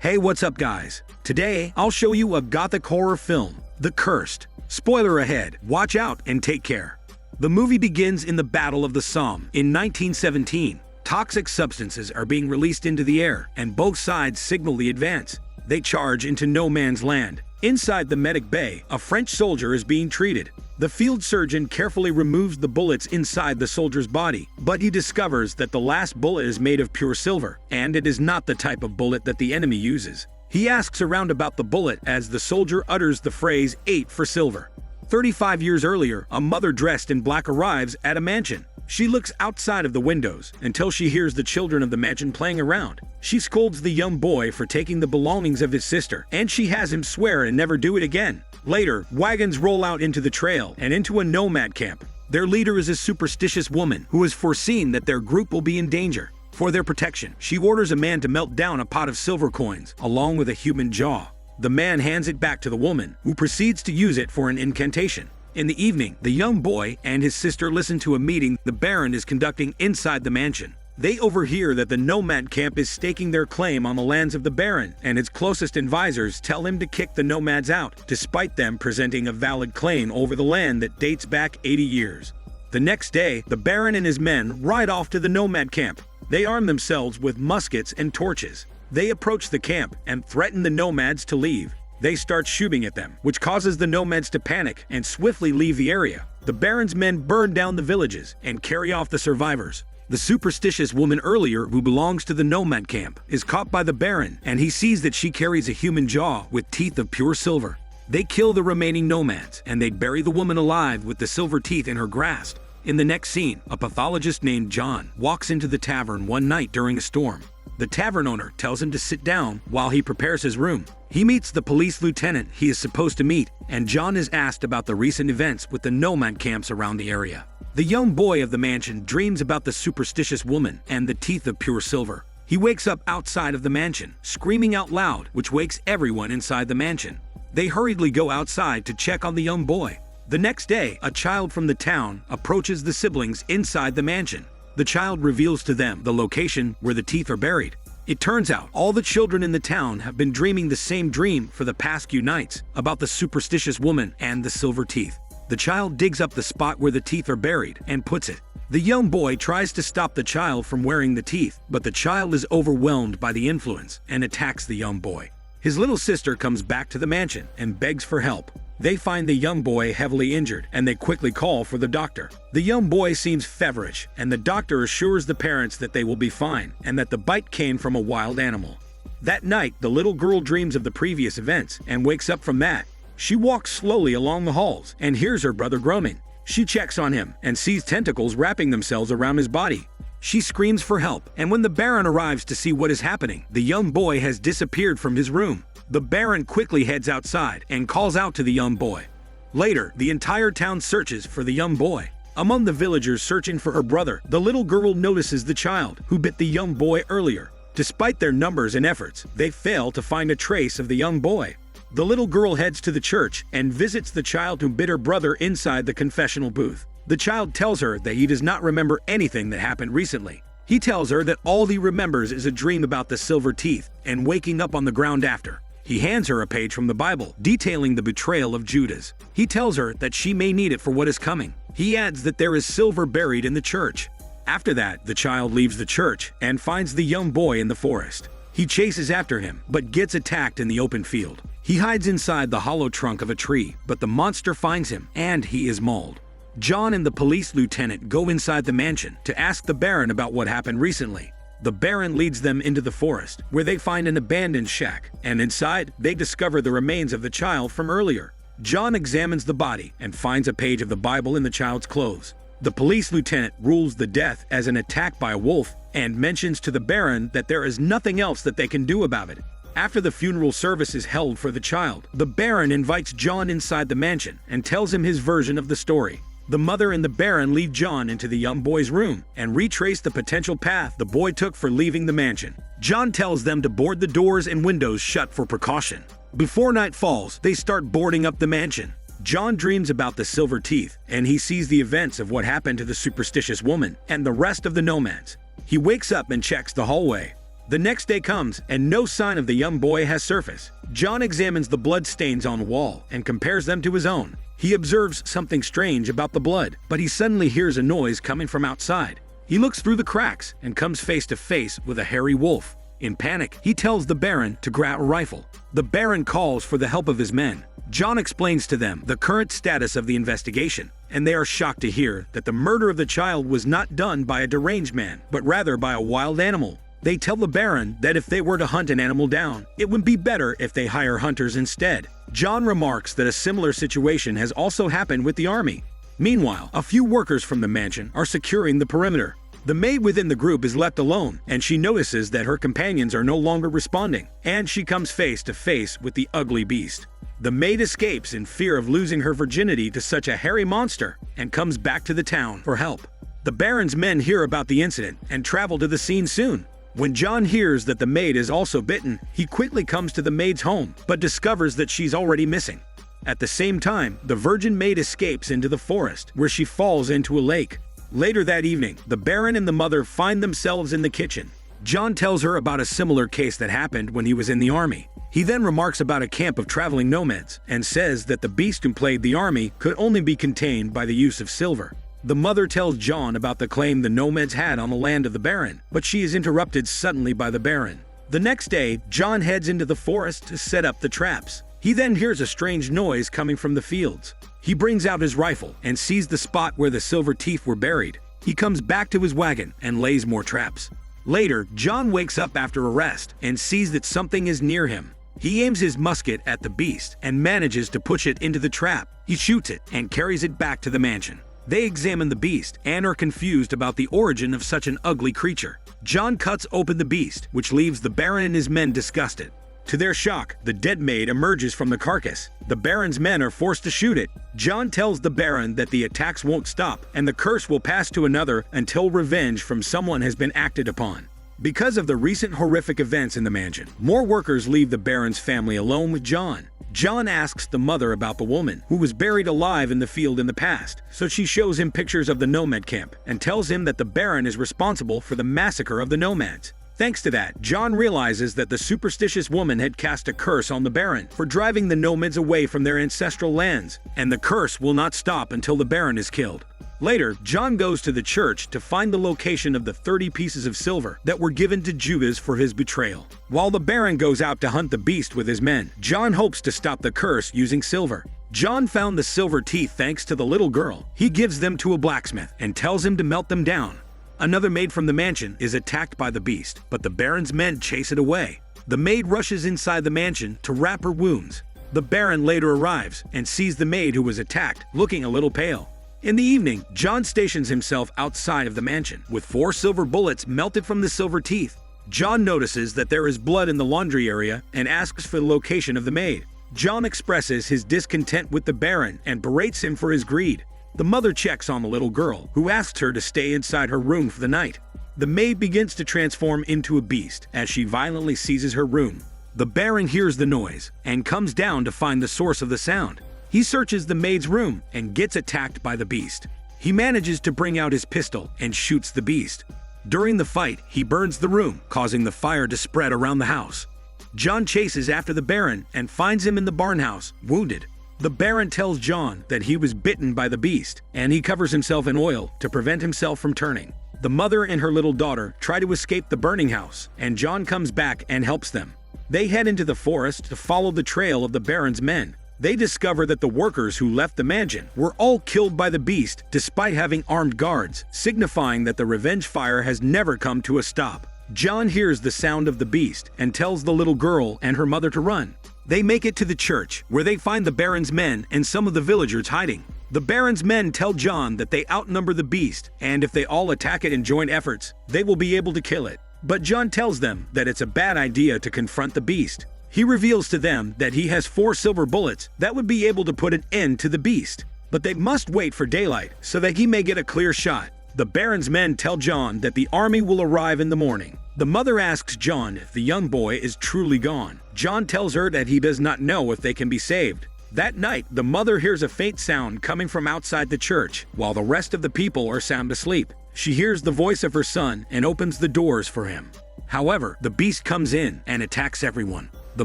Hey, what's up guys? Today, I'll show you a gothic horror film, The Cursed. Spoiler ahead, watch out and take care. The movie begins in the Battle of the Somme in 1917. Toxic substances are being released into the air, and both sides signal the advance. They charge into no man's land. Inside the medic bay, a French soldier is being treated. The field surgeon carefully removes the bullets inside the soldier's body, but he discovers that the last bullet is made of pure silver, and it is not the type of bullet that the enemy uses. He asks around about the bullet as the soldier utters the phrase 8 for silver. 35 years earlier, a mother dressed in black arrives at a mansion. She looks outside of the windows until she hears the children of the mansion playing around. She scolds the young boy for taking the belongings of his sister, and she has him swear and never do it again. Later, wagons roll out into the trail and into a nomad camp. Their leader is a superstitious woman who has foreseen that their group will be in danger. For their protection, she orders a man to melt down a pot of silver coins, along with a human jaw. The man hands it back to the woman, who proceeds to use it for an incantation. In the evening, the young boy and his sister listen to a meeting the Baron is conducting inside the mansion. They overhear that the nomad camp is staking their claim on the lands of the Baron, and his closest advisors tell him to kick the nomads out, despite them presenting a valid claim over the land that dates back 80 years. The next day, the Baron and his men ride off to the nomad camp. They arm themselves with muskets and torches. They approach the camp and threaten the nomads to leave. They start shooting at them, which causes the nomads to panic and swiftly leave the area. The Baron's men burn down the villages and carry off the survivors. The superstitious woman earlier, who belongs to the nomad camp, is caught by the Baron, and he sees that she carries a human jaw with teeth of pure silver. They kill the remaining nomads, and they bury the woman alive with the silver teeth in her grasp. In the next scene, a pathologist named John walks into the tavern one night during a storm. The tavern owner tells him to sit down while he prepares his room. He meets the police lieutenant he is supposed to meet, and John is asked about the recent events with the nomad camps around the area. The young boy of the mansion dreams about the superstitious woman and the teeth of pure silver. He wakes up outside of the mansion, screaming out loud, which wakes everyone inside the mansion. They hurriedly go outside to check on the young boy. The next day, a child from the town approaches the siblings inside the mansion. The child reveals to them the location where the teeth are buried. It turns out all the children in the town have been dreaming the same dream for the past few nights about the superstitious woman and the silver teeth. The child digs up the spot where the teeth are buried and puts it. The young boy tries to stop the child from wearing the teeth, but the child is overwhelmed by the influence and attacks the young boy. His little sister comes back to the mansion and begs for help. They find the young boy heavily injured, and they quickly call for the doctor. The young boy seems feverish, and the doctor assures the parents that they will be fine and that the bite came from a wild animal. That night, the little girl dreams of the previous events and wakes up from that. She walks slowly along the halls and hears her brother groaning. She checks on him and sees tentacles wrapping themselves around his body. She screams for help, and when the Baron arrives to see what is happening, the young boy has disappeared from his room. The Baron quickly heads outside and calls out to the young boy. Later, the entire town searches for the young boy. Among the villagers searching for her brother, the little girl notices the child who bit the young boy earlier. Despite their numbers and efforts, they fail to find a trace of the young boy. The little girl heads to the church and visits the child who bit her brother inside the confessional booth. The child tells her that he does not remember anything that happened recently. He tells her that all he remembers is a dream about the silver teeth and waking up on the ground after. He hands her a page from the Bible detailing the betrayal of Judas. He tells her that she may need it for what is coming. He adds that there is silver buried in the church. After that, the child leaves the church and finds the young boy in the forest. He chases after him, but gets attacked in the open field. He hides inside the hollow trunk of a tree, but the monster finds him, and he is mauled. John and the police lieutenant go inside the mansion to ask the Baron about what happened recently. The Baron leads them into the forest, where they find an abandoned shack, and inside, they discover the remains of the child from earlier. John examines the body and finds a page of the Bible in the child's clothes. The police lieutenant rules the death as an attack by a wolf and mentions to the Baron that there is nothing else that they can do about it. After the funeral service is held for the child, the Baron invites John inside the mansion and tells him his version of the story. The mother and the Baron lead John into the young boy's room and retrace the potential path the boy took for leaving the mansion. John tells them to board the doors and windows shut for precaution. Before night falls, they start boarding up the mansion. John dreams about the silver teeth, and he sees the events of what happened to the superstitious woman and the rest of the nomads. He wakes up and checks the hallway. The next day comes, and no sign of the young boy has surfaced. John examines the blood stains on the wall and compares them to his own. He observes something strange about the blood, but he suddenly hears a noise coming from outside. He looks through the cracks and comes face to face with a hairy wolf. In panic, he tells the Baron to grab a rifle. The Baron calls for the help of his men. John explains to them the current status of the investigation, and they are shocked to hear that the murder of the child was not done by a deranged man, but rather by a wild animal. They tell the Baron that if they were to hunt an animal down, it would be better if they hire hunters instead. John remarks that a similar situation has also happened with the army. Meanwhile, a few workers from the mansion are securing the perimeter. The maid within the group is left alone, and she notices that her companions are no longer responding, and she comes face to face with the ugly beast. The maid escapes in fear of losing her virginity to such a hairy monster and comes back to the town for help. The Baron's men hear about the incident and travel to the scene soon. When John hears that the maid is also bitten, he quickly comes to the maid's home, but discovers that she's already missing. At the same time, the virgin maid escapes into the forest, where she falls into a lake. Later that evening, the Baron and the mother find themselves in the kitchen. John tells her about a similar case that happened when he was in the army. He then remarks about a camp of traveling nomads and says that the beast who plagued the army could only be contained by the use of silver. The mother tells John about the claim the nomads had on the land of the Baron, but she is interrupted suddenly by the Baron. The next day, John heads into the forest to set up the traps. He then hears a strange noise coming from the fields. He brings out his rifle and sees the spot where the silver teeth were buried. He comes back to his wagon and lays more traps. Later, John wakes up after a rest and sees that something is near him. He aims his musket at the beast and manages to push it into the trap. He shoots it and carries it back to the mansion. They examine the beast and are confused about the origin of such an ugly creature. John cuts open the beast, which leaves the Baron and his men disgusted. To their shock, the dead maid emerges from the carcass. The Baron's men are forced to shoot it. John tells the Baron that the attacks won't stop, and the curse will pass to another until revenge from someone has been acted upon. Because of the recent horrific events in the mansion, more workers leave the Baron's family alone with John. John asks the mother about the woman who was buried alive in the field in the past, so she shows him pictures of the nomad camp and tells him that the Baron is responsible for the massacre of the nomads. Thanks to that, John realizes that the superstitious woman had cast a curse on the Baron for driving the nomads away from their ancestral lands, and the curse will not stop until the Baron is killed. Later, John goes to the church to find the location of the 30 pieces of silver that were given to Judas for his betrayal. While the Baron goes out to hunt the beast with his men, John hopes to stop the curse using silver. John found the silver teeth thanks to the little girl. He gives them to a blacksmith and tells him to melt them down. Another maid from the mansion is attacked by the beast, but the Baron's men chase it away. The maid rushes inside the mansion to wrap her wounds. The Baron later arrives and sees the maid who was attacked, looking a little pale. In the evening, John stations himself outside of the mansion, with 4 silver bullets melted from the silver teeth. John notices that there is blood in the laundry area and asks for the location of the maid. John expresses his discontent with the Baron and berates him for his greed. The mother checks on the little girl, who asks her to stay inside her room for the night. The maid begins to transform into a beast as she violently seizes her room. The Baron hears the noise and comes down to find the source of the sound. He searches the maid's room and gets attacked by the beast. He manages to bring out his pistol and shoots the beast. During the fight, he burns the room, causing the fire to spread around the house. John chases after the Baron and finds him in the barn house, wounded. The Baron tells John that he was bitten by the beast, and he covers himself in oil to prevent himself from turning. The mother and her little daughter try to escape the burning house, and John comes back and helps them. They head into the forest to follow the trail of the Baron's men. They discover that the workers who left the mansion were all killed by the beast despite having armed guards, signifying that the revenge fire has never come to a stop. John hears the sound of the beast and tells the little girl and her mother to run. They make it to the church, where they find the Baron's men and some of the villagers hiding. The Baron's men tell John that they outnumber the beast, and if they all attack it in joint efforts, they will be able to kill it. But John tells them that it's a bad idea to confront the beast. He reveals to them that he has 4 silver bullets that would be able to put an end to the beast. But they must wait for daylight so that he may get a clear shot. The Baron's men tell John that the army will arrive in the morning. The mother asks John if the young boy is truly gone. John tells her that he does not know if they can be saved. That night, the mother hears a faint sound coming from outside the church, while the rest of the people are sound asleep. She hears the voice of her son and opens the doors for him. However, the beast comes in and attacks everyone. The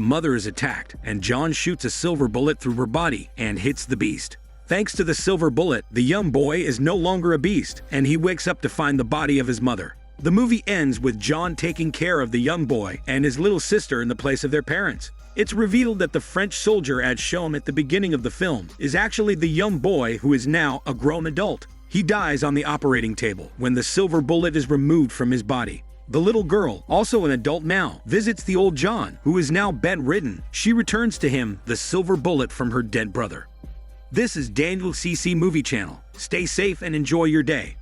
mother is attacked, and John shoots a silver bullet through her body and hits the beast. Thanks to the silver bullet, the young boy is no longer a beast, and he wakes up to find the body of his mother. The movie ends with John taking care of the young boy and his little sister in the place of their parents. It's revealed that the French soldier as shown at the beginning of the film is actually the young boy who is now a grown adult. He dies on the operating table when the silver bullet is removed from his body. The little girl, also an adult now, visits the old John, who is now bedridden. She returns to him the silver bullet from her dead brother. This is Daniel CC Movie Channel. Stay safe and enjoy your day.